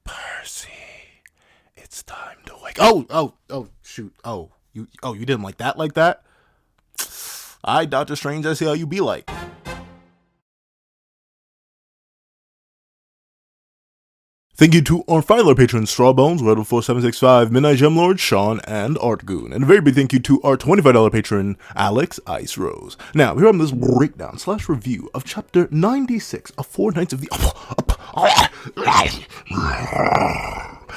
Percy, it's time to wake. Oh, shoot. You didn't like that? Doctor Strange, I see how you be like. Thank you to our final patrons, Strawbones, Red4765, Midnight Gemlord, Sean, and Artgoon. And a very big thank you to our $25 patron, Alex Ice Rose. Now, here on this breakdown / review of chapter 96 of Four Knights of the...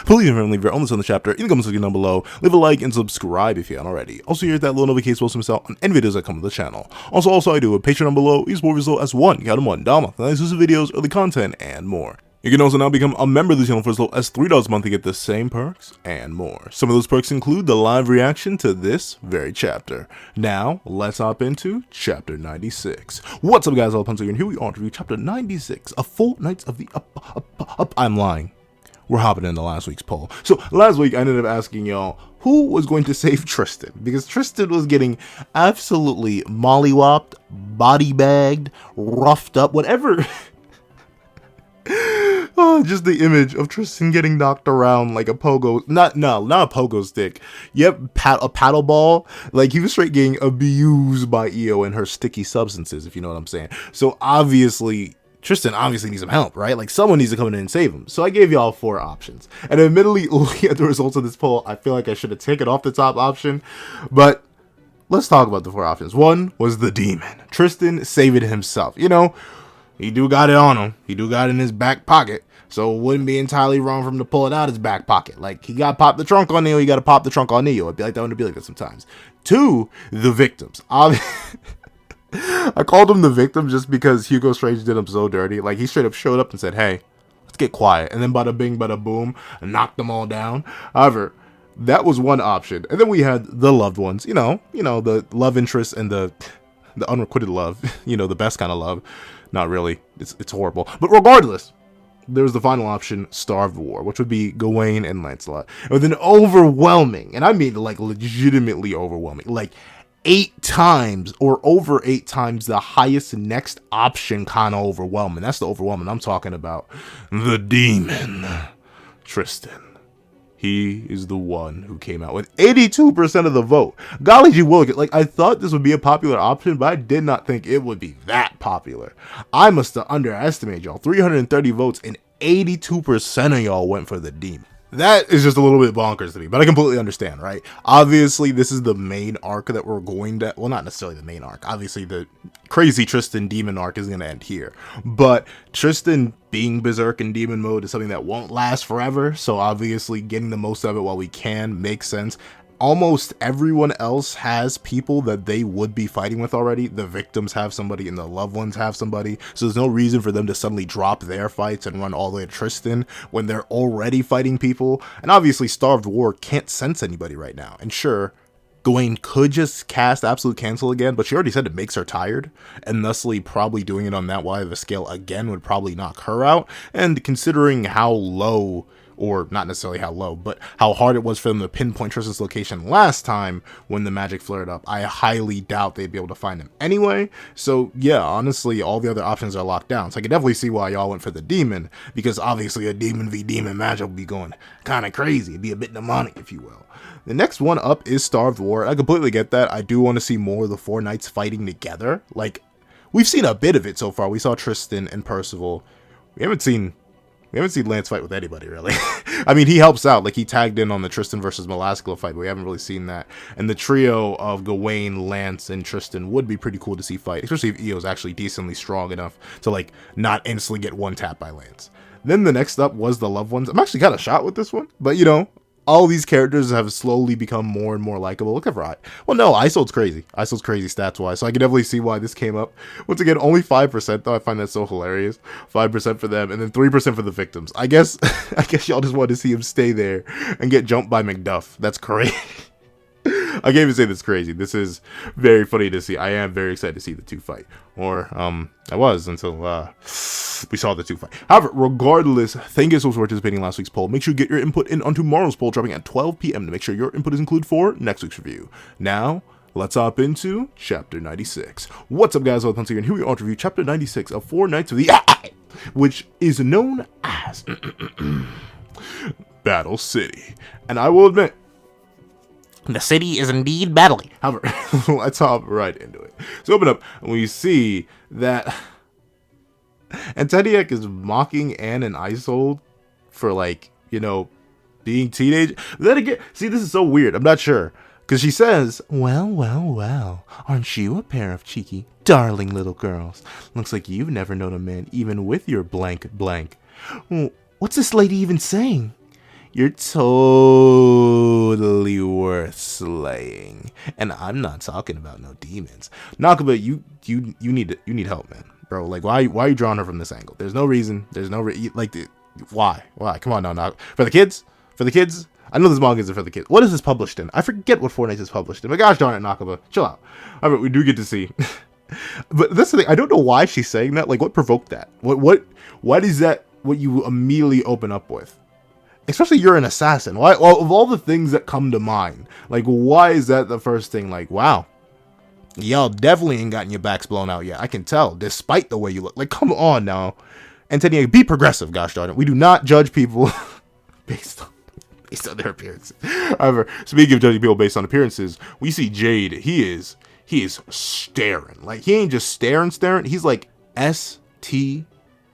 Please remember to leave your own list on the chapter in the comments section down below. Leave a like and subscribe if you haven't already. Also, here's that little notification supposed to miss out on any videos that come to the channel. Also, I do a Patreon down below. You support result as one, Dama, exclusive videos, early content, and more. You can also now become a member of the channel for as low as $3 a month to get the same perks and more. Some of those perks include the live reaction to this very chapter. Now, let's hop into chapter 96. What's up, guys? Pencil here, and here we are to review chapter 96 of Four Knights of the I'm lying. We're hopping into last week's poll. So last week I ended up asking y'all who was going to save Tristan, because Tristan was getting absolutely mollywopped, body bagged, roughed up, whatever. Just the image of Tristan getting knocked around like a pogo, not a pogo stick. Yep, a paddle ball. Like, he was straight getting abused by Io and her sticky substances, if you know what I'm saying. So obviously, Tristan obviously needs some help, right? Like, someone needs to come in and save him. So I gave y'all 4 options. And admittedly, looking at the results of this poll, I feel like I should have taken off the top option. But let's talk about the 4 options. One was the demon. Tristan saved it himself. You know, he do got it on him. He do got it in his back pocket. So it wouldn't be entirely wrong for him to pull it out of his back pocket. Like, he got to pop the trunk on Neo, you got to pop the trunk on Neo. It'd be like that when it'd be like that sometimes. 2, the victims. I called him the victim just because Hugo Strange did him so dirty. Like, he straight up showed up and said, hey, let's get quiet. And then bada bing, bada boom, and knocked them all down. However, that was one option. And then we had the loved ones. You know, the love interest and the unrequited love. You know, the best kind of love. Not really. It's horrible. But regardless, there was the final option, Starved War, which would be Gawain and Lancelot. With an overwhelming, and I mean like legitimately overwhelming, like 8 times or over 8 times the highest next option kind of overwhelming. That's the overwhelming I'm talking about. The demon, Tristan. He is the one who came out with 82% of the vote. Golly gee willikers, like, I thought this would be a popular option, but I did not think it would be that popular. I must have underestimated y'all. 330 votes and 82% of y'all went for the demon. That is just a little bit bonkers to me, but I completely understand, right? Obviously, this is the main arc that we're going to... Well, not necessarily the main arc. Obviously, the crazy Tristan demon arc is going to end here. But Tristan being berserk in demon mode is something that won't last forever. So obviously, getting the most of it while we can makes sense. Almost everyone else has people that they would be fighting with already. The victims have somebody and the loved ones have somebody. So there's no reason for them to suddenly drop their fights and run all the way to Tristan when they're already fighting people. And obviously Starved War can't sense anybody right now. And sure, Gawain could just cast Absolute Cancel again, but she already said it makes her tired. And thusly probably doing it on that wide of a scale again would probably knock her out. And considering how low... or not necessarily how low, but how hard it was for them to pinpoint Tristan's location last time when the magic flared up, I highly doubt they'd be able to find him anyway. So yeah, honestly, all the other options are locked down. So I can definitely see why y'all went for the demon, because obviously a demon v demon match will be going kind of crazy. It'd be a bit demonic, if you will. The next one up is Starved War. I completely get that. I do want to see more of the 4 knights fighting together. Like, we've seen a bit of it so far. We saw Tristan and Percival. We haven't seen Lance fight with anybody, really. I mean, he helps out. Like, he tagged in on the Tristan versus Melascula fight, but we haven't really seen that. And the trio of Gawain, Lance, and Tristan would be pretty cool to see fight, especially if Io's actually decently strong enough to, like, not instantly get one tap by Lance. Then the next up was the loved ones. I'm actually kind of shot with this one, but, you know, all these characters have slowly become more and more likable. Look at Rye. Well, no, Isold's crazy. Isold's crazy stats-wise, so I can definitely see why this came up. Once again, only 5%, though. I find that so hilarious. 5% for them, and then 3% for the victims. I guess y'all just wanted to see him stay there and get jumped by McDuff. That's crazy. I can't even say that's crazy. This is very funny to see. I am very excited to see the 2 fight. Or, I was until, we saw the 2 fight. However, regardless, thank you so much for participating in last week's poll. Make sure you get your input in on tomorrow's poll, dropping at 12 p.m. to make sure your input is included for next week's review. Now, let's hop into Chapter 96. What's up, guys? Pencil here, and here we are to review Chapter 96 of Four Knights of the... which is known as as Battle City. And I will admit, the city is indeed battling. However, let's hop right into it. So open up, and we see that Antoniak is mocking Anne and Isold for, like, you know, being teenage. Then again, see, this is so weird. I'm not sure. Because she says, well, well, well, aren't you a pair of cheeky, darling little girls? Looks like you've never known a man even with your blank blank. What's this lady even saying? You're totally worth slaying. And I'm not talking about no demons. Nakaba, you need help, man. Bro, like, why are you drawing her from this angle? There's no reason. There's no why? Come on now, for the kids? I know this manga isn't for the kids. What is this published in? I forget what Four Knights is published in. But gosh darn it, Nakaba, chill out. Alright, we do get to see. But that's the thing. I don't know why she's saying that. Like, what provoked that? What is that? What you immediately open up with? Especially you're an assassin. Why? Well, of all the things that come to mind, like, why is that the first thing? Like, wow, y'all definitely ain't gotten your backs blown out yet. I can tell, despite the way you look. Like, come on now, Antoniak, be progressive. Gosh darn it, we do not judge people based on their appearances. However, speaking of judging people based on appearances, we see Jade. He is staring. Like, he ain't just staring. He's like ST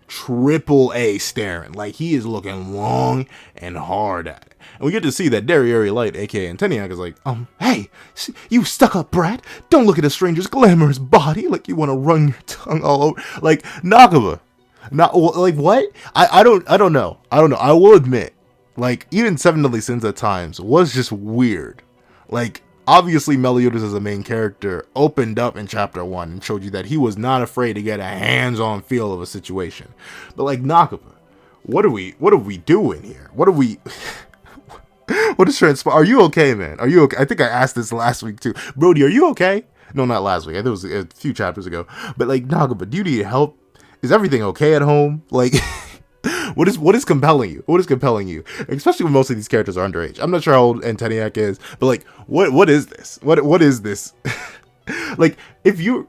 AAA staring. Like, he is looking long and hard at it. And we get to see that Derriere Light, aka Antoniak, is like, hey, you stuck-up brat, don't look at a stranger's glamorous body like you want to run your tongue all over. Like, Nakaba, like, what? I don't know. I will admit, like, even Seven Deadly Sins at times was just weird. Like, obviously meliodas as a main character opened up in chapter 1 and showed you that he was not afraid to get a hands-on feel of a situation. But, like, Nakaba, what are we doing here? What is transpiring? Are you okay, man? Are you okay? I think I asked this last week too. Brody, are you okay? No, not last week. I think it was a few chapters ago. But, like, Nakaba, do you need help? Is everything okay at home? Like, what is compelling you? What is compelling you? Especially when most of these characters are underage. I'm not sure how old Antoniak is, but, like, what is this? What is this? Like, if you're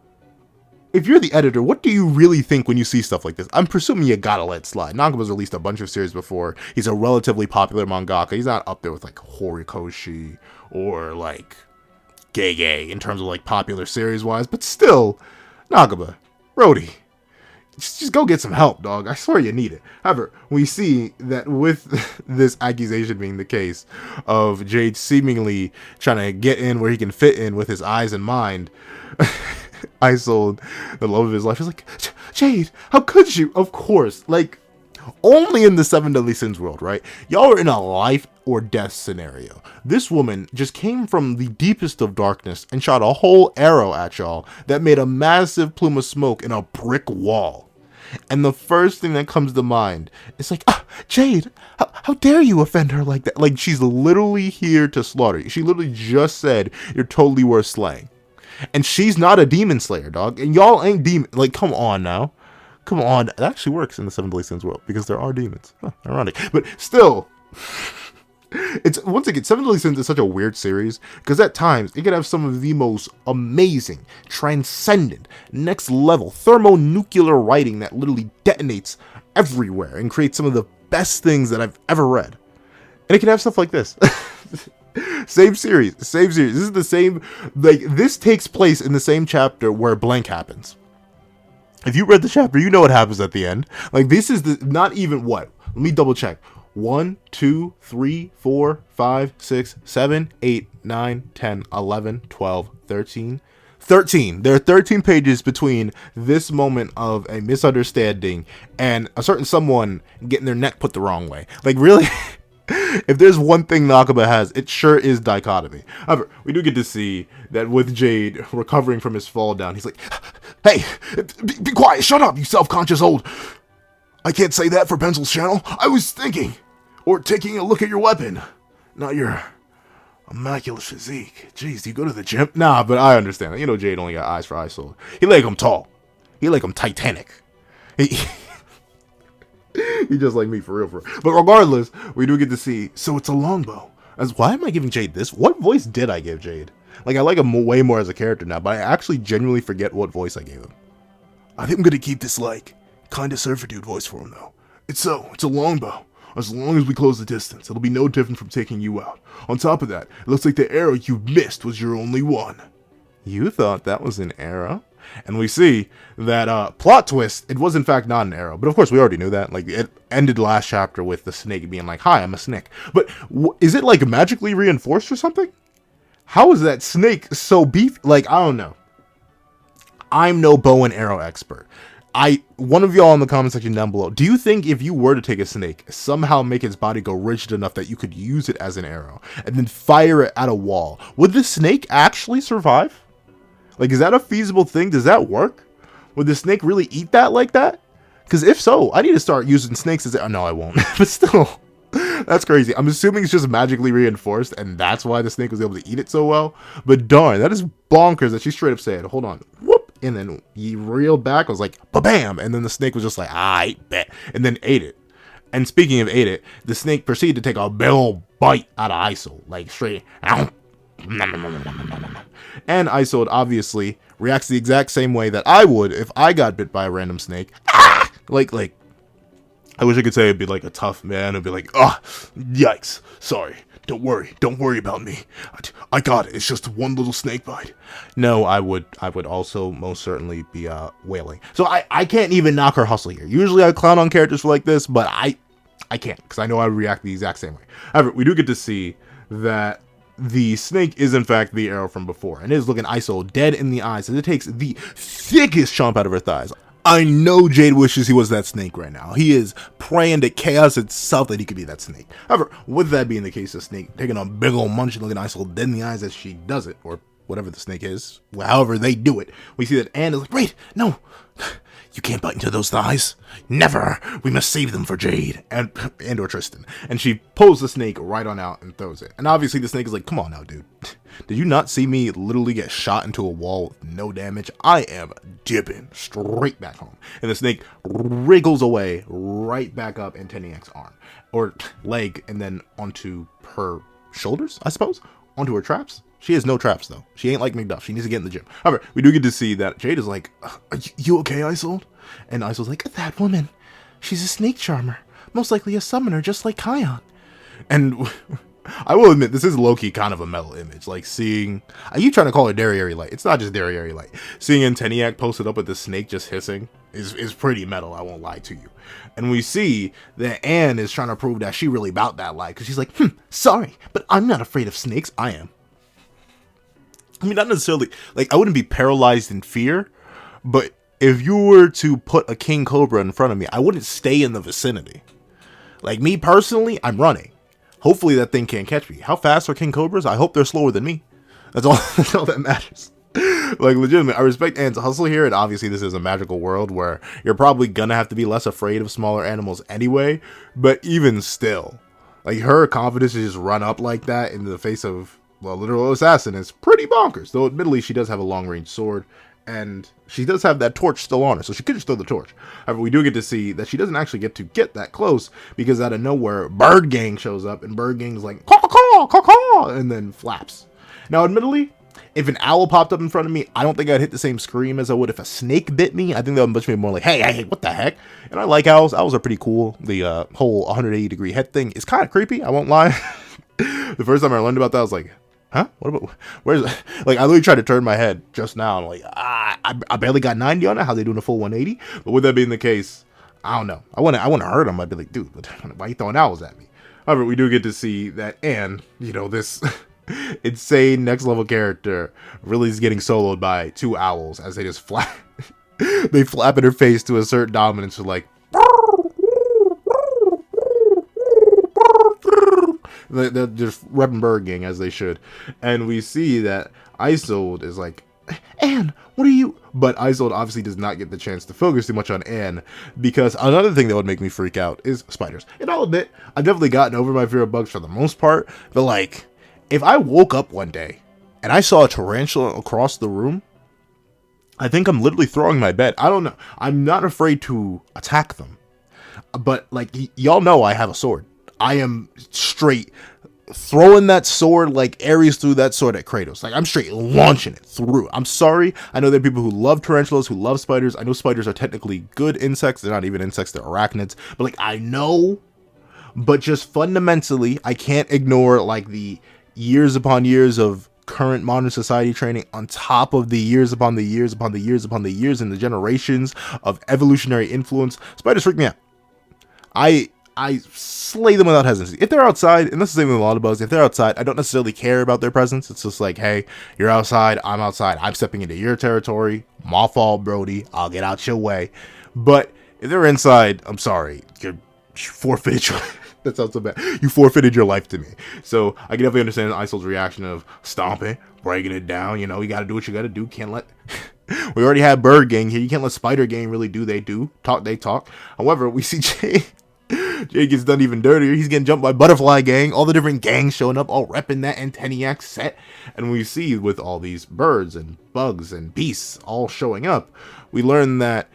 the editor, what do you really think when you see stuff like this? I'm presuming you gotta let it slide. Nagaba's released a bunch of series before. He's a relatively popular mangaka. He's not up there with, like, Horikoshi or, like, Gege in terms of, like, popular series wise, but still, Nakaba, Brody, just go get some help, dog. I swear you need it. However, we see that with this accusation being the case of Jade seemingly trying to get in where he can fit in with his eyes and mind, Isold, the love of his life, is like, Jade, how could you? Of course, like, only in the Seven Deadly Sins world, right? Y'all are in a life or death scenario. This woman just came from the deepest of darkness and shot a whole arrow at y'all that made a massive plume of smoke in a brick wall. And the first thing that comes to mind is like, Jade, how dare you offend her like that? Like, she's literally here to slaughter you. She literally just said, you're totally worth slaying. And she's not a demon slayer, dog. And y'all ain't demon. Like, come on now. Come on. That actually works in the Seven Deadly Sins world because there are demons. Huh, ironic. But still, it's, once again, Seven Deadly Sins is such a weird series because at times it can have some of the most amazing, transcendent, next level thermonuclear writing that literally detonates everywhere and creates some of the best things that I've ever read. And it can have stuff like this. Same series. This is the same, like, this takes place in the same chapter where blank happens. If you read the chapter, you know what happens at the end. Like, this is the, not even what? Let me double check. 1, 2, 3, 4, 5, 6, 7, 8, 9, 10, 11, 12, 13. 13. There are 13 pages between this moment of a misunderstanding and a certain someone getting their neck put the wrong way. Like, really? If there's one thing Nakaba has, it sure is dichotomy. However, we do get to see that with Jade recovering from his fall down, he's like, hey, be quiet, shut up, you self-conscious old... I can't say that for Pencil's channel. I was thinking, or taking a look at your weapon, not your immaculate physique. Jeez, do you go to the gym? Nah, but I understand. You know, Jade only got eyes for Isold. He like him tall. He like him Titanic. He just like me, for real. But regardless, we do get to see, so it's a longbow. Why am I giving Jade this? What voice did I give Jade? Like, I like him way more as a character now, but I actually genuinely forget what voice I gave him. I think I'm going to keep this, like, kind of surfer dude voice for him, though. It's a longbow. As long as we close the distance, it'll be no different from taking you out. On top of that, it looks like the arrow you missed was your only one. You thought that was an arrow? And we see that, plot twist, it was in fact not an arrow. But of course, we already knew that. Like, it ended last chapter with the snake being like, hi, I'm a snake. But is it, like, magically reinforced or something? How is that snake so beefy? Like, I don't know. I'm no bow and arrow expert. One of y'all in the comment section down below, do you think if you were to take a snake, somehow make its body go rigid enough that you could use it as an arrow, and then fire it at a wall, would the snake actually survive? Like, is that a feasible thing? Does that work? Would the snake really eat that like that? Because if so, I need to start using snakes as no, I won't. But still, that's crazy. I'm assuming it's just magically reinforced, and that's why the snake was able to eat it so well. But darn, that is bonkers that she straight up said, hold on, whoop. And then he reeled back, was like, ba-bam! And then the snake was just like, I bet. And then ate it. And speaking of ate it, the snake proceeded to take a big old bite out of Isold. Like, straight. And Isold obviously reacts the exact same way that I would if I got bit by a random snake. Like, I wish I could say it'd be like a tough man. It'd be like, yikes. Sorry. Don't worry about me. I got it. It's just one little snake bite. No, I would also most certainly be wailing. So I can't even knock her hustle here. Usually I clown on characters for like this, but I can't, because I know I would react the exact same way. However, we do get to see that the snake is in fact the arrow from before, and it is looking Isold dead in the eyes as it takes the thickest chomp out of her thighs. I know Jade wishes he was that snake right now. He is praying to chaos itself that he could be that snake. However, with that being the case, the snake taking a big old munch and looking Isold dead in the eyes as she does it, or whatever the snake is, however they do it, we see that Anne is like, wait, no, you can't bite into those thighs. Never. We must save them for Jade and or Tristan. And she pulls the snake right on out and throws it. And obviously the snake is like, come on now, dude. Did you not see me literally get shot into a wall with no damage? I am dipping straight back home. And the snake wriggles away right back up Antoniak's arm or leg, and then onto her shoulders, I suppose, onto her traps. She has no traps, though. She ain't like McDuff. She needs to get in the gym. However, we do get to see that Jade is like, are you okay, Isold? And Isold's like, that woman, she's a snake charmer. Most likely a summoner, just like Chion. And I will admit, this is low-key kind of a metal image. Like, seeing, I keep trying to call her Derriere Light. It's not just Derriere Light. Seeing Antoniak posted up with the snake just hissing is pretty metal, I won't lie to you. And we see that Anne is trying to prove that she really about that life. Because she's like, sorry, but I'm not afraid of snakes. I am. I mean, not necessarily, like, I wouldn't be paralyzed in fear, but if you were to put a king cobra in front of me, I wouldn't stay in the vicinity. Like, me personally, I'm running. Hopefully that thing can't catch me. How fast are king cobras? I hope they're slower than me. That's all that matters. Like, legitimately, I respect Anne's hustle here, and obviously this is a magical world where you're probably gonna have to be less afraid of smaller animals anyway, but even still, like, her confidence to just run up like that in the face of, well, literal assassin is pretty bonkers. Though admittedly she does have a long-range sword, and she does have that torch still on her, so she could just throw the torch. However, we do get to see that she doesn't actually get to get that close, because out of nowhere, Bird Gang shows up, and Bird Gang is like, caw, caw, caw, caw, and then flaps. Now, admittedly, if an owl popped up in front of me, I don't think I'd hit the same scream as I would if a snake bit me. I think that would much more like, hey, what the heck? And I like owls. Owls are pretty cool. The whole 180-degree head thing is kind of creepy, I won't lie. The first time I learned about that, I was like, huh? What about, where's, like, I literally tried to turn my head just now. I'm like, I barely got 90 on it. How they doing a full 180? But with that being the case, I don't know. I want to hurt him. I'd be like, dude, why are you throwing owls at me? However, we do get to see that Anne, you know, this insane next level character really is getting soloed by two owls as they just flap. They flap in her face to assert dominance with like, they're just repping Bird Gang as they should. And we see that Isold is like, Anne, what are you? But Isold obviously does not get the chance to focus too much on Anne, because another thing that would make me freak out is spiders. And I'll admit, I've definitely gotten over my fear of bugs for the most part, but like, if I woke up one day and I saw a tarantula across the room, I think I'm literally throwing my bed. I don't know. I'm not afraid to attack them, but like, y'all know I have a sword. I am straight throwing that sword like Ares threw that sword at Kratos. Like, I'm straight launching it through. I'm sorry. I know there are people who love tarantulas, who love spiders. I know spiders are technically good insects. They're not even insects, they're arachnids. But, like, I know. But just fundamentally, I can't ignore, like, the years upon years of current modern society training on top of the years upon the years upon the years upon the years and the generations of evolutionary influence. Spiders freak me out. I slay them without hesitancy. If they're outside, and this is the same with a lot of bugs, if they're outside, I don't necessarily care about their presence. It's just like, hey, you're outside, I'm stepping into your territory, my fault, Brody, I'll get out your way. But if they're inside, I'm sorry, you forfeited your that sounds so bad. You forfeited your life to me. So I can definitely understand Isold's reaction of stomping, breaking it down. You know, you gotta do what you gotta do. Can't let we already had Bird Gang here. You can't let Spider Gang really do they do. Talk they talk. However, we see Jade gets done even dirtier. He's getting jumped by Butterfly Gang. All the different gangs showing up, all repping that Antoniak set. And we see with all these birds and bugs and beasts all showing up, we learn that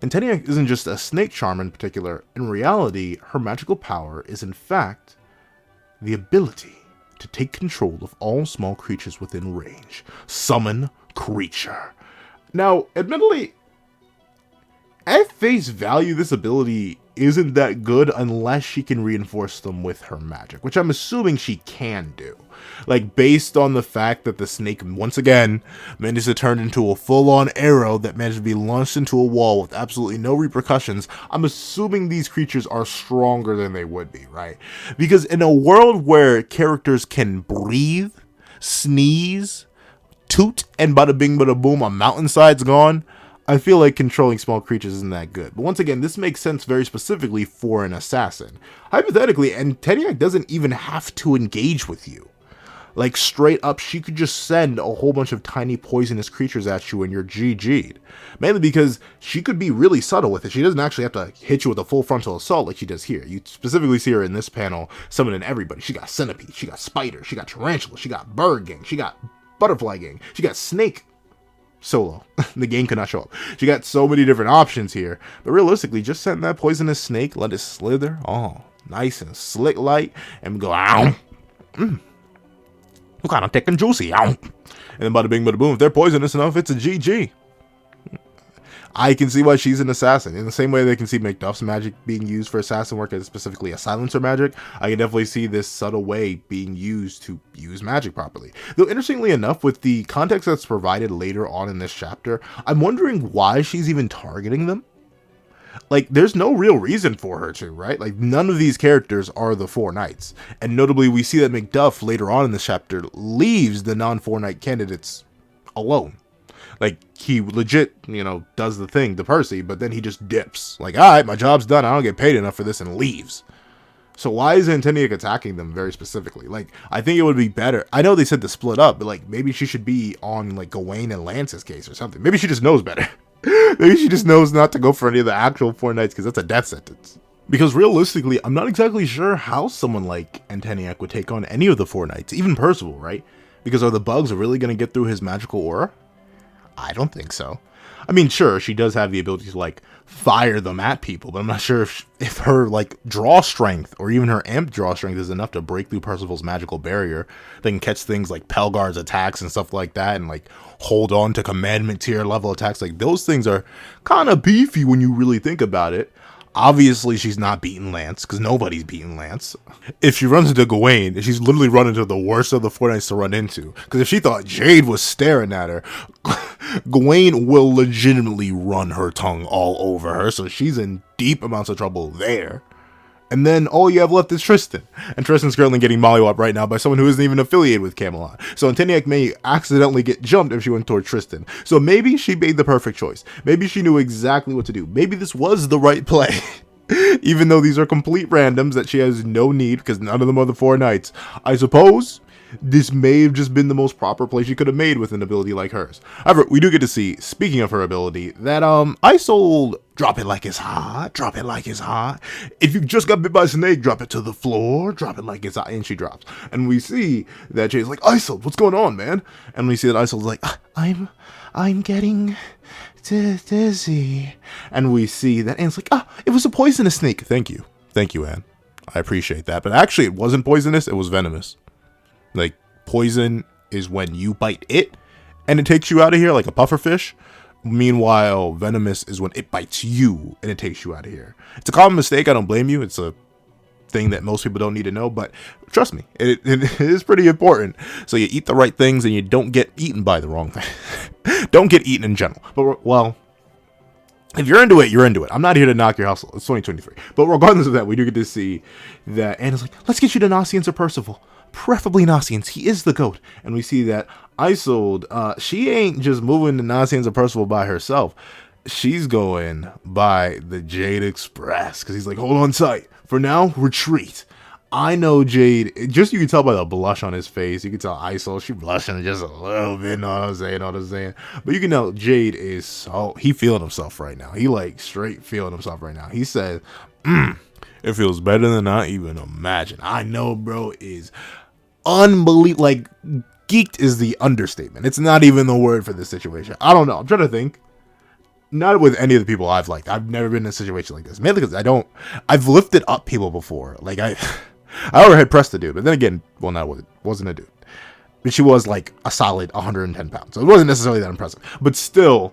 Antoniak isn't just a snake charmer in particular. In reality, her magical power is in fact the ability to take control of all small creatures within range. Summon creature. Now, admittedly, at face value, this ability isn't that good unless she can reinforce them with her magic, which I'm assuming she can do. Like, based on the fact that the snake, once again, managed to turn into a full-on arrow that managed to be launched into a wall with absolutely no repercussions, I'm assuming these creatures are stronger than they would be, right? Because in a world where characters can breathe, sneeze, toot, and bada bing bada boom, a mountainside's gone, I feel like controlling small creatures isn't that good. But once again, this makes sense very specifically for an assassin. Hypothetically, Antoniak doesn't even have to engage with you. Like, straight up, she could just send a whole bunch of tiny poisonous creatures at you and you're GG'd. Mainly because she could be really subtle with it. She doesn't actually have to hit you with a full frontal assault like she does here. You specifically see her in this panel summoning everybody. She got centipede, she got spider, she got tarantula, she got bird gang, she got butterfly gang, she got snake. Solo. The game could not show up. She got so many different options here. But realistically, just send that poisonous snake, let it slither. Oh, nice and slick light. And go, ow. You kind of thick and juicy. Ow. And then bada bing, bada boom. If they're poisonous enough, it's a GG. I can see why she's an assassin. In the same way they can see McDuff's magic being used for assassin work as specifically a silencer magic, I can definitely see this subtle way being used to use magic properly. Though interestingly enough, with the context that's provided later on in this chapter, I'm wondering why she's even targeting them. Like, there's no real reason for her to, right? Like, none of these characters are the Four Knights. And notably, we see that McDuff later on in this chapter leaves the non-Four Knight candidates alone. Like, he legit, you know, does the thing to Percy, but then he just dips. Like, alright, my job's done, I don't get paid enough for this, and leaves. So why is Antoniak attacking them very specifically? Like, I think it would be better. I know they said to split up, but, like, maybe she should be on, like, Gawain and Lance's case or something. Maybe she just knows better. Maybe she just knows not to go for any of the actual Four Knights, because that's a death sentence. Because realistically, I'm not exactly sure how someone like Antoniak would take on any of the Four Knights, even Percival, right? Because are the bugs really going to get through his magical aura? I don't think so. I mean, sure, she does have the ability to, like, fire them at people, but I'm not sure if her, like, draw strength or even her amp draw strength is enough to break through Percival's magical barrier. They can catch things like Pelgar's attacks and stuff like that and, like, hold on to commandment tier level attacks. Like, those things are kind of beefy when you really think about it. Obviously, she's not beating Lance, because nobody's beating Lance. If she runs into Gawain, she's literally run into the worst of the Four Knights to run into. Because if she thought Jade was staring at her, Gawain will legitimately run her tongue all over her, so she's in deep amounts of trouble there. And then all you have left is Tristan. And Tristan's currently getting mollywopped right now by someone who isn't even affiliated with Camelot. So Antoniak may accidentally get jumped if she went toward Tristan. So maybe she made the perfect choice. Maybe she knew exactly what to do. Maybe this was the right play. Even though these are complete randoms that she has no need, because none of them are the Four Knights. I suppose this may have just been the most proper play she could have made with an ability like hers. However, we do get to see, speaking of her ability, that Isold, drop it like it's hot, drop it like it's hot. If you just got bit by a snake, drop it to the floor, drop it like it's hot, and she drops. And we see that Jade's like, Isold, what's going on, man? And we see that Isold's like, I'm getting dizzy. And we see that Anne's like, it was a poisonous snake. Thank you, Anne. I appreciate that. But actually, it wasn't poisonous. It was venomous. Like, poison is when you bite it and it takes you out of here like a pufferfish. Meanwhile, venomous is when it bites you and it takes you out of here. It's a common mistake. I don't blame you. It's a thing that most people don't need to know, but trust me, it is pretty important. So you eat the right things and you don't get eaten by the wrong thing. Don't get eaten in general. But, well, if you're into it, you're into it. I'm not here to knock your hustle. It's 2023. But regardless of that, we do get to see that Anna's like, let's get you to Nasiens or Percival. Preferably Nasiens. He is the GOAT. And we see that Isold, she ain't just moving to Nasiens or Percival by herself. She's going by the Jade Express. Because he's like, hold on tight. For now, retreat. I know Jade, just you can tell by the blush on his face. You can tell Isold, she blushing just a little bit, know what I'm saying? But you can know Jade is so, he feeling himself right now. He like straight feeling himself right now. He said, it feels better than I even imagine. I know, bro, is unbelievable. Like, geeked is the understatement. It's not even the word for this situation. I don't know. I'm trying to think. Not with any of the people I've liked. I've never been in a situation like this. Mainly because I've lifted up people before. Like, I overhead pressed the dude. But then again, well, no, it wasn't a dude. But she was like a solid 110 pounds. So it wasn't necessarily that impressive. But still,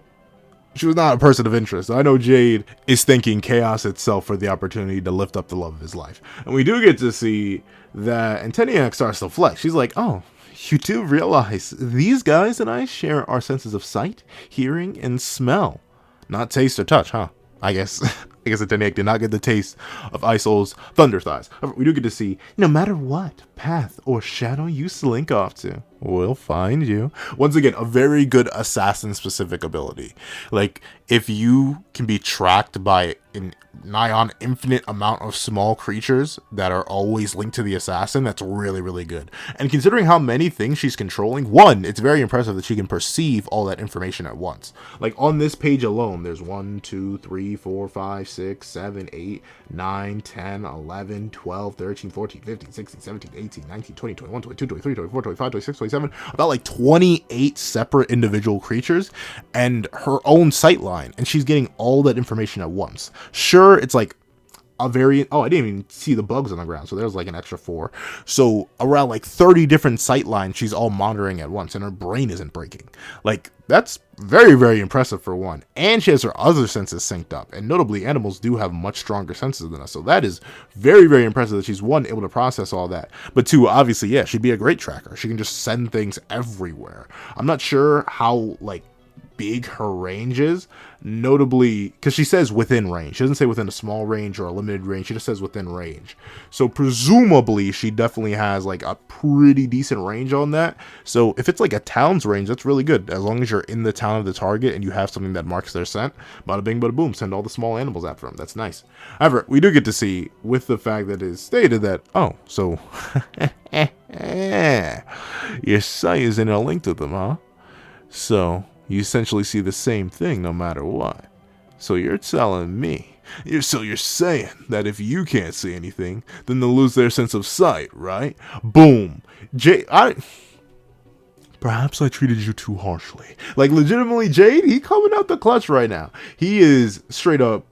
she was not a person of interest. I know Jade is thanking chaos itself for the opportunity to lift up the love of his life. And we do get to see that Antoniak starts to flex. She's like, oh, you do realize these guys and I share our senses of sight, hearing, and smell. Not taste or touch, huh? I guess Antoniak did not get the taste of Isold's thunder thighs. However, we do get to see, no matter what path or shadow you slink off to, we'll find you. Once again, a very good assassin-specific ability. Like, if you can be tracked by an nigh on infinite amount of small creatures that are always linked to the assassin, that's really, really good. And considering how many things she's controlling, one, it's very impressive that she can perceive all that information at once. Like, on this page alone, there's 1, 2, 3, 4, 5, 6, 7, 8, 9, 10, 11, 12, 13, 14, 15, 16, 17, 18, 19, 20, 21, 22, 23, 24, 25, 26, 27, about like 28 separate individual creatures and her own sight line, and she's getting all that information at once. Sure, it's like a variant. Oh, I didn't even see the bugs on the ground, so there's like an extra 4. So around like 30 different sight lines she's all monitoring at once, and her brain isn't breaking. Like, that's very, very impressive for one. And she has her other senses synced up, and notably animals do have much stronger senses than us, so that is very, very impressive that she's, one, able to process all that, but two, obviously, yeah, she'd be a great tracker. She can just send things everywhere. I'm not sure how like big her range is, notably because she says within range. She doesn't say within a small range or a limited range. She just says within range. So presumably she definitely has like a pretty decent range on that. So if it's like a town's range, that's really good. As long as you're in the town of the target and you have something that marks their scent, bada bing bada boom, send all the small animals after them. That's nice. However, we do get to see, with the fact that it is stated that, oh, so your sight is in a link to them, huh? So you essentially see the same thing no matter what. So you're telling me, you're saying that if you can't see anything, then they'll lose their sense of sight, right? Boom. Perhaps I treated you too harshly. Like, legitimately, Jade, he coming out the clutch right now. He is straight up,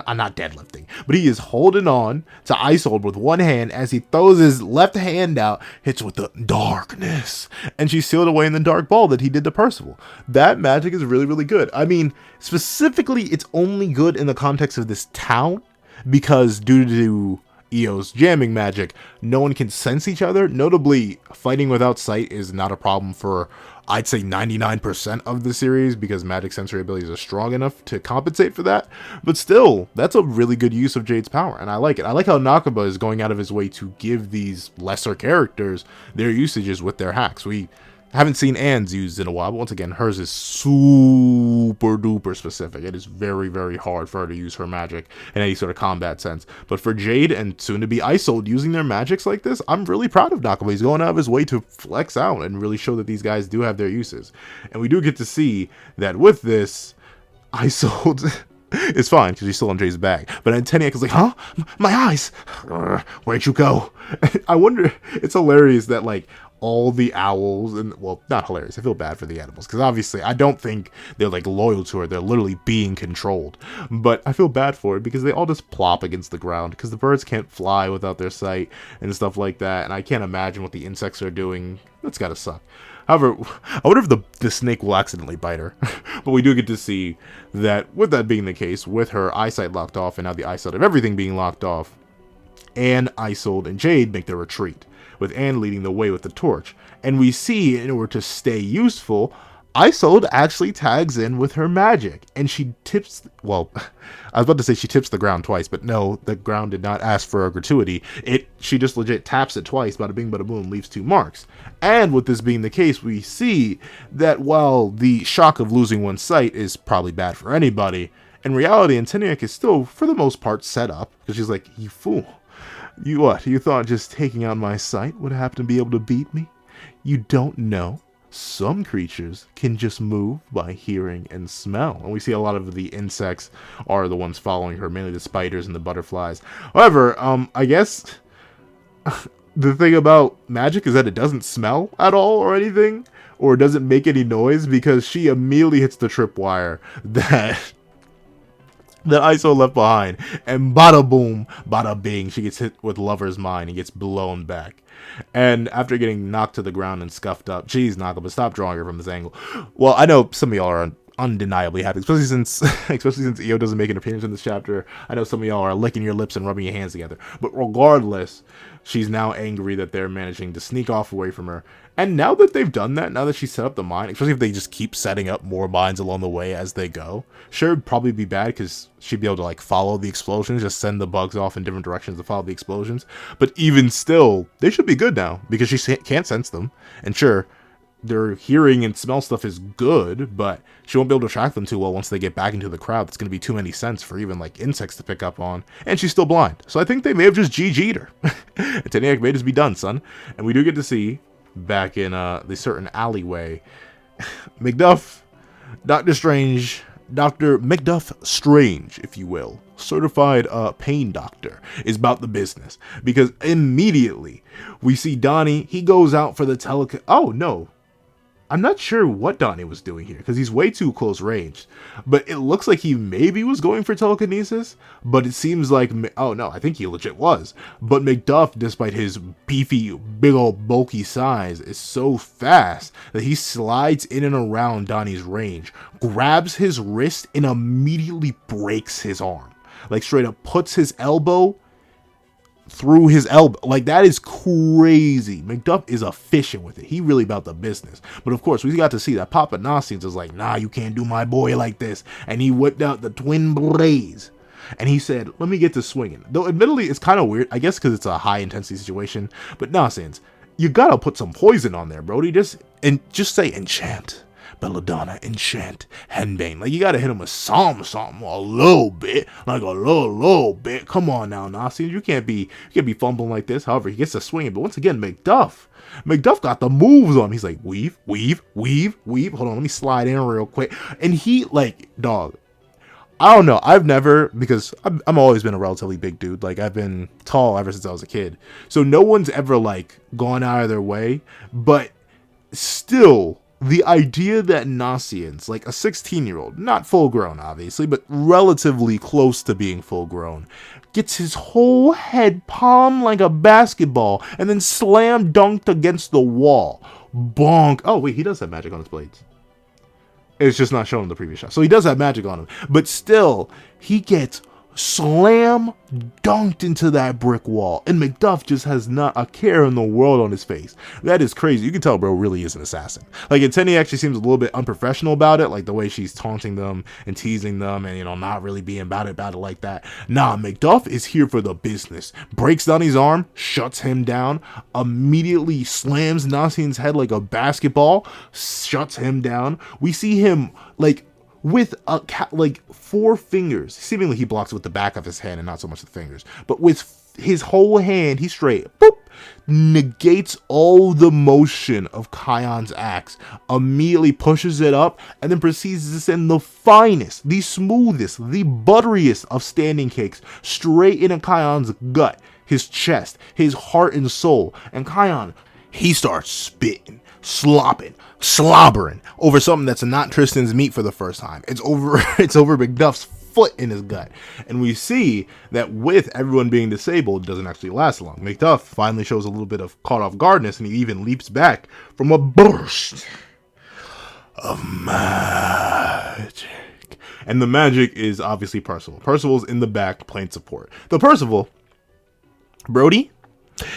I'm not deadlifting, but he is holding on to Isold with one hand as he throws his left hand out, hits with the darkness, and she's sealed away in the dark ball that he did to Percival. That magic is really, really good. I mean, specifically, it's only good in the context of this town, because due to Eo's jamming magic, no one can sense each other. Notably, fighting without sight is not a problem for, I'd say, 99% of the series, because magic sensory abilities are strong enough to compensate for that. But still, that's a really good use of Jade's power, and I like it. I like how Nakaba is going out of his way to give these lesser characters their usages with their hacks. We haven't seen Anne's used in a while, but once again, hers is super duper specific. It is very, very hard for her to use her magic in any sort of combat sense. But for Jade and soon to be Isold using their magics like this, I'm really proud of Nakaba. He's going out of his way to flex out and really show that these guys do have their uses. And we do get to see that with this, Isold It's fine because he's still in Jade's bag. But Antoniak is like, huh? My eyes! Where'd you go? I wonder, it's hilarious that, like, all the owls, and, well, not hilarious, I feel bad for the animals, because obviously I don't think they're, like, loyal to her, they're literally being controlled. But I feel bad for it because they all just plop against the ground, because the birds can't fly without their sight, and stuff like that, and I can't imagine what the insects are doing. That's gotta suck. However, I wonder if the snake will accidentally bite her. But we do get to see that, with that being the case, with her eyesight locked off, and now the eyesight of everything being locked off, Anne, Isold, and Jade make their retreat, with Anne leading the way with the torch. And we see, in order to stay useful, Isold actually tags in with her magic, and she tips, well, I was about to say she tips the ground twice, but no, the ground did not ask for a gratuity. She just legit taps it twice, bada bing, bada boom, leaves 2 marks. And with this being the case, we see that while the shock of losing one's sight is probably bad for anybody, in reality, Antoniak is still, for the most part, set up, because she's like, you fool. You what? You thought just taking out my sight would happen to be able to beat me? You don't know. Some creatures can just move by hearing and smell. And we see a lot of the insects are the ones following her, mainly the spiders and the butterflies. However, I guess the thing about magic is that it doesn't smell at all or anything, or it doesn't make any noise, because she immediately hits the tripwire that Iso left behind, and bada boom, bada bing, she gets hit with Lover's Mind and gets blown back. And after getting knocked to the ground and scuffed up, geez, Nakaba, stop drawing her from this angle. Well, I know some of y'all are undeniably happy, especially since Io doesn't make an appearance in this chapter. I know some of y'all are licking your lips and rubbing your hands together. But regardless, she's now angry that they're managing to sneak off away from her. And now that they've done that, now that she set up the mine, especially if they just keep setting up more mines along the way as they go, sure, it'd probably be bad because she'd be able to, like, follow the explosions, just send the bugs off in different directions to follow the explosions. But even still, they should be good now because she can't sense them. And sure, their hearing and smell stuff is good, but she won't be able to track them too well once they get back into the crowd. It's going to be too many scents for even, like, insects to pick up on. And she's still blind. So I think they may have just GG'd her. Antoniak may just be done, son. And we do get to see, back in the certain alleyway, McDuff, Dr. McDuff Strange, if you will, certified pain doctor, is about the business. Because immediately we see Donny, he goes out for the oh no, I'm not sure what Donny was doing here because he's way too close range, but it looks like he maybe was going for telekinesis, but it seems like, oh no, I think he legit was. But McDuff, despite his beefy, big old bulky size, is so fast that he slides in and around Donny's range, grabs his wrist, and immediately breaks his arm. Like, straight up puts his elbow through his elbow. Like, that is crazy. McDuff is efficient with it. He really about the business. But of course, we got to see that Papa Nasiens was like, nah, you can't do my boy like this. And he whipped out the twin blades. And he said, let me get to swinging. Though admittedly, it's kind of weird. I guess because it's a high intensity situation. But Nasiens, you gotta put some poison on there, Brody. Just say enchant. Belladonna, enchant, henbane. Like, you gotta hit him with something a little bit, like a little bit. Come on now, Nasiens, you can't be fumbling like this. However, he gets to swinging, but once again, McDuff got the moves on him. He's like, weave. Hold on, let me slide in real quick. And he, like, dog, I don't know. I've never, because I'm always been a relatively big dude. Like, I've been tall ever since I was a kid. So no one's ever, like, gone out of their way. But still, the idea that Nasiens, like a 16-year-old, not full grown obviously, but relatively close to being full grown, gets his whole head palmed like a basketball and then slam dunked against the wall. Bonk. Oh wait, he does have magic on his blades. It's just not shown in the previous shot. So he does have magic on him, but still, he gets slam dunked into that brick wall, and McDuff just has not a care in the world on his face. That is crazy. You can tell bro really is an assassin. Like, Antoniak actually seems a little bit unprofessional about it, like the way she's taunting them and teasing them and, you know, not really being about it like that. Nah, McDuff is here for the business. Breaks Donny's arm, shuts him down, immediately slams Nasien's head like a basketball, shuts him down. We see him, like, with like 4 fingers. Seemingly he blocks with the back of his hand and not so much the fingers. But with his whole hand, he straight boop, negates all the motion of Chion's axe, immediately pushes it up, and then proceeds to send the finest, the smoothest, the butteriest of standing kicks straight into Chion's gut, his chest, his heart and soul. And Chion, he starts spitting, slobbering over something that's not Tristan's meat for the first time. It's over McDuff's foot in his gut. And we see that with everyone being disabled, it doesn't actually last long. McDuff finally shows a little bit of caught off guardness, and he even leaps back from a burst of magic. And the magic is obviously Percival. Percival's in the back playing support. The Percival, Brody,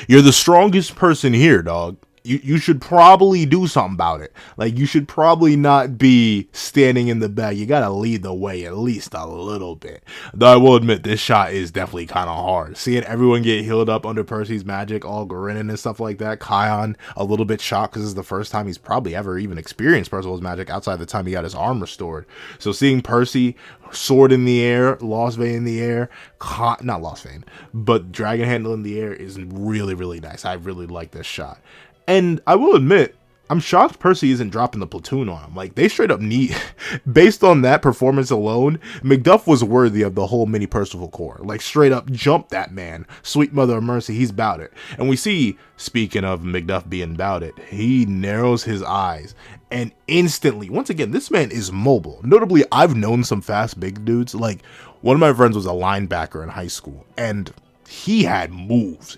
you're the strongest person here, dog. You should probably do something about it. Like, you should probably not be standing in the back. You gotta lead the way at least a little bit. Though I will admit, this shot is definitely kind of hard. Seeing everyone get healed up under Percy's magic, all grinning and stuff like that. Chion a little bit shocked because this is the first time he's probably ever even experienced Percival's magic outside the time he got his arm restored. So seeing Percy, sword in the air, lost vein in the air, not lost vein, but dragon handle in the air is really, really nice. I really like this shot. And I will admit, I'm shocked Percy isn't dropping the platoon on him. Like, they straight up need, based on that performance alone, McDuff was worthy of the whole mini Percival Corps. Like, straight up jump that man. Sweet mother of mercy, he's bout it. And we see, speaking of McDuff being bout it, he narrows his eyes. And instantly, once again, this man is mobile. Notably, I've known some fast big dudes. Like, one of my friends was a linebacker in high school. And he had moves.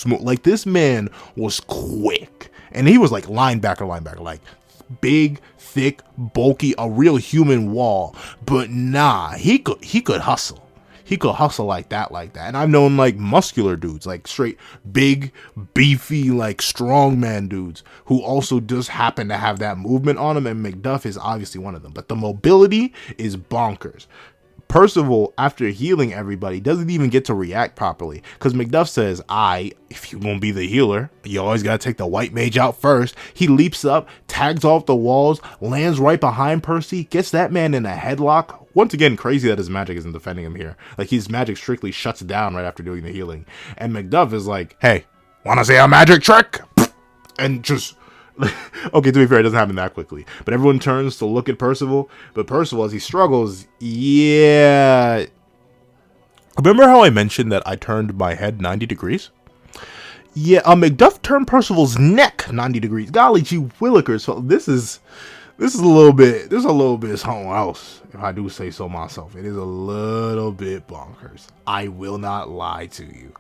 Like, this man was quick. And he was like linebacker, like big, thick, bulky, a real human wall. But nah, he could hustle. He could hustle like that. And I've known like muscular dudes, like straight big, beefy, like strongman dudes who also just happen to have that movement on them. And McDuff is obviously one of them. But the mobility is bonkers. Percival, after healing everybody, doesn't even get to react properly because McDuff says, if you're going to be the healer, you always got to take the white mage out first. He leaps up, tags off the walls, lands right behind Percy, gets that man in a headlock. Once again, crazy that his magic isn't defending him here. Like, his magic strictly shuts down right after doing the healing. And McDuff is like, hey, want to see a magic trick? And just... Okay, to be fair, it doesn't happen that quickly. But everyone turns to look at Percival. But Percival, as he struggles, yeah. Remember how I mentioned that I turned my head 90 degrees? Yeah, McDuff turned Percival's neck 90 degrees. Golly gee willikers. So this is a little bit something else, if I do say so myself. It is a little bit bonkers. I will not lie to you.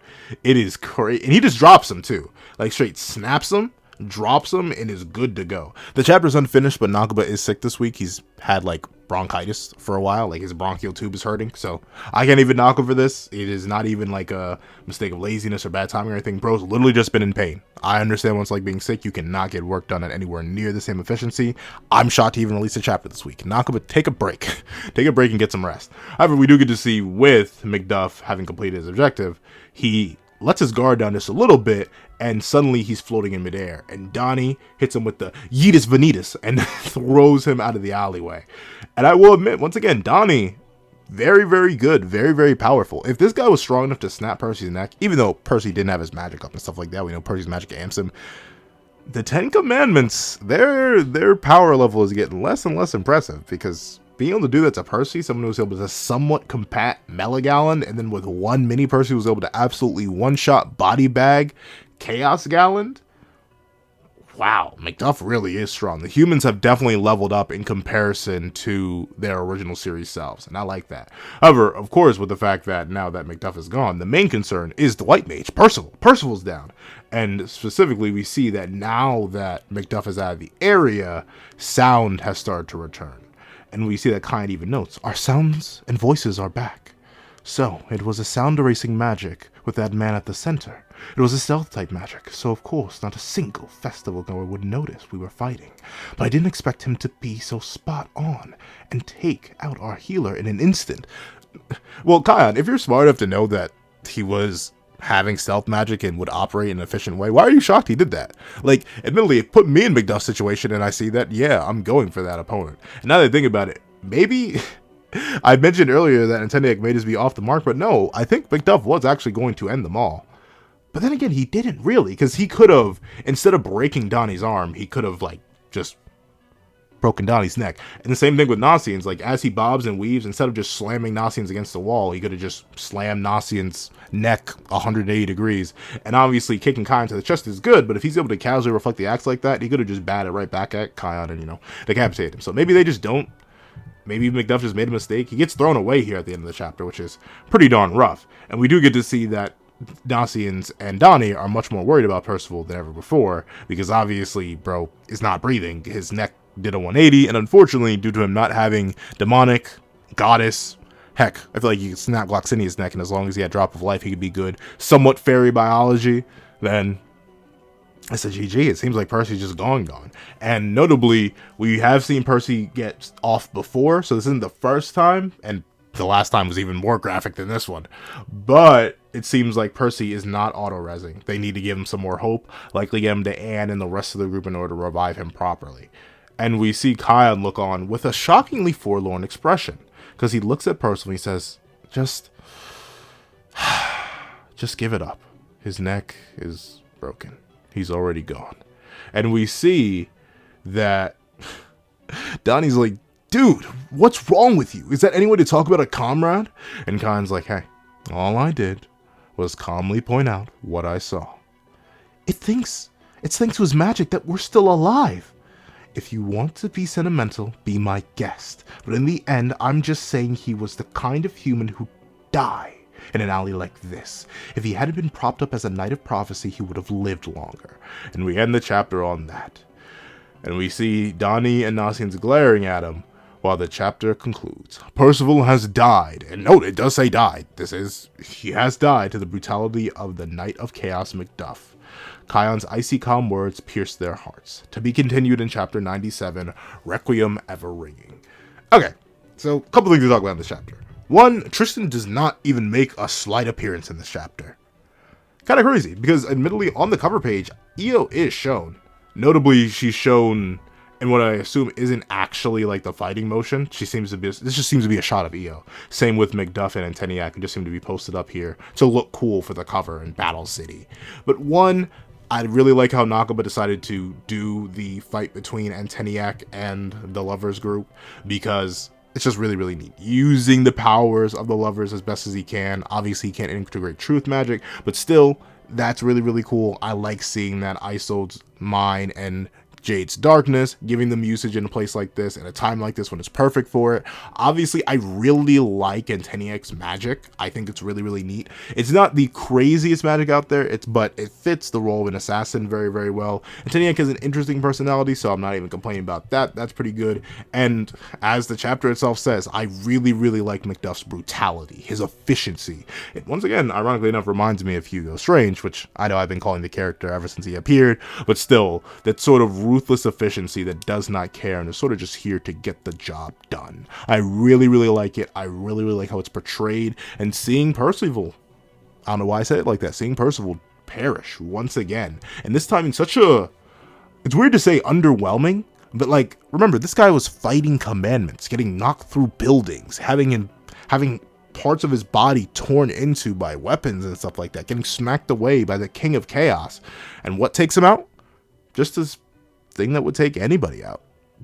It is crazy. And he just drops him too. Like, straight snaps him, drops him, and is good to go. The chapter's unfinished, but Nakaba is sick this week. He's had like bronchitis for a while. Like, his bronchial tube is hurting, so I can't even knock him for this. It is not even like a mistake of laziness or bad timing or anything. Bro's literally just been in pain. I understand what it's like being sick. You cannot get work done at anywhere near the same efficiency. I'm shocked to even release a chapter this week. Nakaba, take a break. Take a break and get some rest. However, we do get to see, with McDuff having completed his objective, he lets his guard down just a little bit, and suddenly he's floating in midair. And Donny hits him with the Yeetus Vanitas and throws him out of the alleyway. And I will admit, once again, Donny, very, very good, very, very powerful. If this guy was strong enough to snap Percy's neck, even though Percy didn't have his magic up and stuff like that, we know Percy's magic amps him. The Ten Commandments, their power level is getting less and less impressive, because being able to do that to Percy, someone who was able to somewhat combat Melagallon, and then with one mini Percy was able to absolutely one-shot body bag Chaos Galland. Wow, McDuff really is strong. The humans have definitely leveled up in comparison to their original series selves, and I like that. However, of course, with the fact that now that McDuff is gone, the main concern is the white mage, Percival. Percival's down. And specifically, we see that now that McDuff is out of the area, sound has started to return. And we see that Chion even notes, our sounds and voices are back. So, it was a sound erasing magic with that man at the center. It was a stealth type magic, so of course not a single festival goer would notice we were fighting. But I didn't expect him to be so spot on and take out our healer in an instant. Well, Chion, if you're smart enough to know that he was having stealth magic and would operate in an efficient way, why are you shocked he did that? Like, admittedly, it put me in McDuff's situation, and I see that, yeah, I'm going for that opponent. And now that I think about it, maybe I mentioned earlier that Antoniak made us be off the mark, but no, I think McDuff was actually going to end them all. But then again, he didn't really, because he could have, instead of breaking Donnie's arm, he could have, like, just broken Donnie's neck. And the same thing with Nasiens. Like, as he bobs and weaves, instead of just slamming Nasiens against the wall, he could have just slammed Nasiens' neck 180 degrees. And obviously, kicking Chion to the chest is good, but if he's able to casually reflect the axe like that, he could have just batted right back at Chion and, you know, decapitated him. So maybe they just don't. Maybe McDuff just made a mistake. He gets thrown away here at the end of the chapter, which is pretty darn rough. And we do get to see that Nasiens and Donny are much more worried about Percival than ever before, because obviously, bro is not breathing. His neck did a 180, and unfortunately, due to him not having demonic, goddess, heck, I feel like you could snap Gloxinia's neck, and as long as he had drop of life, he could be good. Somewhat fairy biology, then I said, GG, it seems like Percy's just gone. And notably, we have seen Percy get off before, so this isn't the first time, and the last time was even more graphic than this one. But it seems like Percy is not auto-rezzing. They need to give him some more hope, likely get him to Anne and the rest of the group in order to revive him properly. And we see Chion look on with a shockingly forlorn expression, because he looks at Percival and he says, just give it up. His neck is broken. He's already gone. And we see that Donnie's like, dude, what's wrong with you? Is that any way to talk about a comrade? And Chion's like, hey, all I did was calmly point out what I saw. It's thanks to his magic that we're still alive. If you want to be sentimental, be my guest. But in the end, I'm just saying he was the kind of human who'd die in an alley like this. If he hadn't been propped up as a knight of prophecy, he would have lived longer. And we end the chapter on that. And we see Donny and Nasiens glaring at him while the chapter concludes. Percival has died. And note, it does say died. He has died to the brutality of the Knight of Chaos McDuff. Chion's icy calm words pierced their hearts. To be continued in chapter 97, Requiem Ever Ringing. Okay, so a couple things to talk about in this chapter. One, Tristan does not even make a slight appearance in this chapter. Kind of crazy, because admittedly on the cover page, Io is shown. Notably, she's shown in what I assume isn't actually like the fighting motion. This just seems to be a shot of Io. Same with McDuff and Antoniak, who just seem to be posted up here to look cool for the cover in Battle City. But one, I really like how Nakaba decided to do the fight between Antoniak and the Lovers group, because it's just really, really neat. Using the powers of the Lovers as best as he can. Obviously, he can't integrate truth magic, but still, that's really, really cool. I like seeing that Isold's mind and Jade's darkness, giving them usage in a place like this, in a time like this when it's perfect for it. Obviously, I really like Antoniak's magic. I think it's really, really neat. It's not the craziest magic out there, but it fits the role of an assassin very, very well. Antoniak has an interesting personality, so I'm not even complaining about that. That's pretty good. And as the chapter itself says, I really, really like McDuff's brutality, his efficiency. It once again, ironically enough, reminds me of Hugo Strange, which I know I've been calling the character ever since he appeared, but still, that sort of ruthless efficiency that does not care and is sort of just here to get the job done. I really, really like it. I really, really like how it's portrayed, and seeing Percival, I don't know why I said it like that, seeing Percival perish once again, and this time in such a, it's weird to say underwhelming, but like, remember, this guy was fighting commandments, getting knocked through buildings, having parts of his body torn into by weapons and stuff like that, getting smacked away by the King of Chaos, and what takes him out? Just this thing that would take anybody out.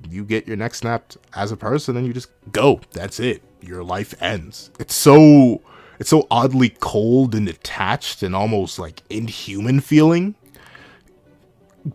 You get your neck snapped as a person and you just go. That's it. Your life ends. It's so oddly cold and detached and almost like inhuman feeling,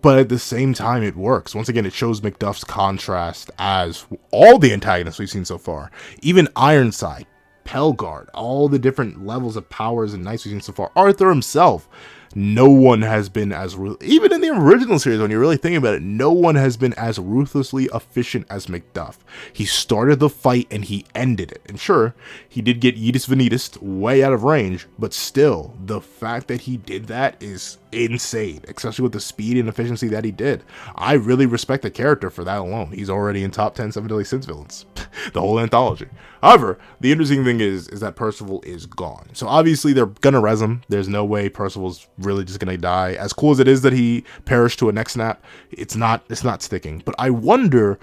but at the same time it works. Once again, it shows McDuff's contrast as all the antagonists we've seen so far, even Ironside, Pelgard, all the different levels of powers and knights we've seen so far, Arthur himself. No one has been as, even in the original series, when you really think about it, no one has been as ruthlessly efficient as McDuff. He started the fight and he ended it. And sure, he did get Yeetus Vanitas way out of range, but still, the fact that he did that is insane, especially with the speed and efficiency that he did. I really respect the character for that alone. He's already in top 10 Seven Deadly Sins villains, the whole anthology. However, the interesting thing is that Percival is gone. So obviously they're gonna res him. There's no way Percival's really just gonna die. As cool as it is that he perished to a neck snap, it's not sticking. But I wonder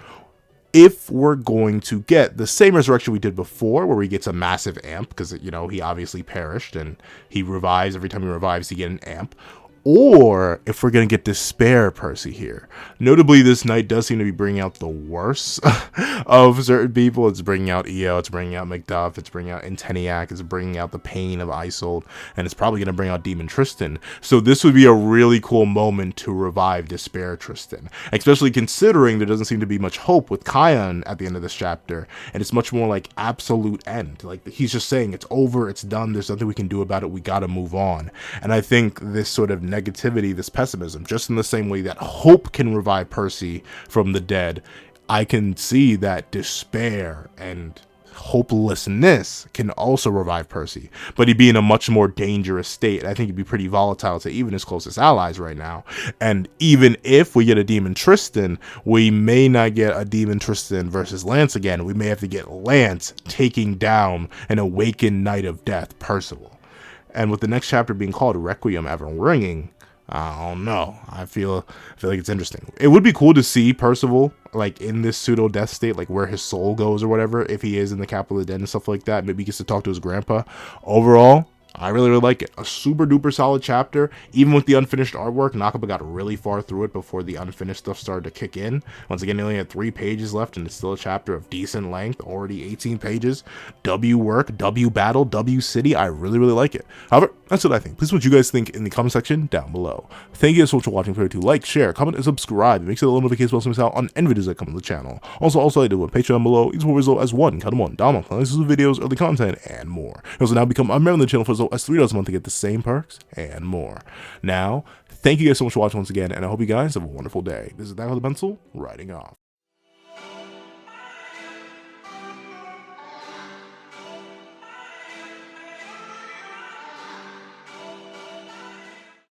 if we're going to get the same resurrection we did before, where he gets a massive amp, because, you know, he obviously perished, and he revives. Every time he revives, he get an amp. Or if we're going to get Despair Percy here. Notably, this knight does seem to be bringing out the worst of certain people. It's bringing out Io, it's bringing out McDuff, it's bringing out Antoniak, it's bringing out the pain of Isold, and it's probably going to bring out Demon Tristan. So this would be a really cool moment to revive Despair Tristan, especially considering there doesn't seem to be much hope with Chion at the end of this chapter, and it's much more like absolute end. Like, he's just saying it's over, it's done, there's nothing we can do about it, we got to move on. And I think this sort of negativity, this pessimism, just in the same way that hope can revive Percy from the dead, I can see that despair and hopelessness can also revive Percy, but he'd be in a much more dangerous state. I think he'd be pretty volatile to even his closest allies right now. And even if we get a Demon Tristan, we may not get a Demon Tristan versus Lance again. We may have to get Lance taking down an awakened Knight of Death, Percival. And with the next chapter being called Requiem Ever Ringing, I don't know. I feel like it's interesting. It would be cool to see Percival like in this pseudo death state, like where his soul goes or whatever, if he is in the capital of the dead and stuff like that. Maybe he gets to talk to his grandpa. Overall, I really like it. A super duper solid chapter. Even with the unfinished artwork, Nakaba got really far through it before the unfinished stuff started to kick in. Once again, he only had 3 pages left, and it's still a chapter of decent length. Already 18 pages. W work, W battle, W city. I really like it. However, that's what I think. Please what you guys think in the comment section down below. Thank you guys so much for watching. Remember to like, share, comment, and subscribe. It makes it a little notification so you miss out on any videos that come to the channel. Also I do a Patreon below. Each one result as one, count them one, down on videos, early content, and more. You also now become a member of the channel for as low as $3 a month to get the same perks and more. Now, thank you guys so much for watching once again, and I hope you guys have a wonderful day. This is That with a Pencil, writing off.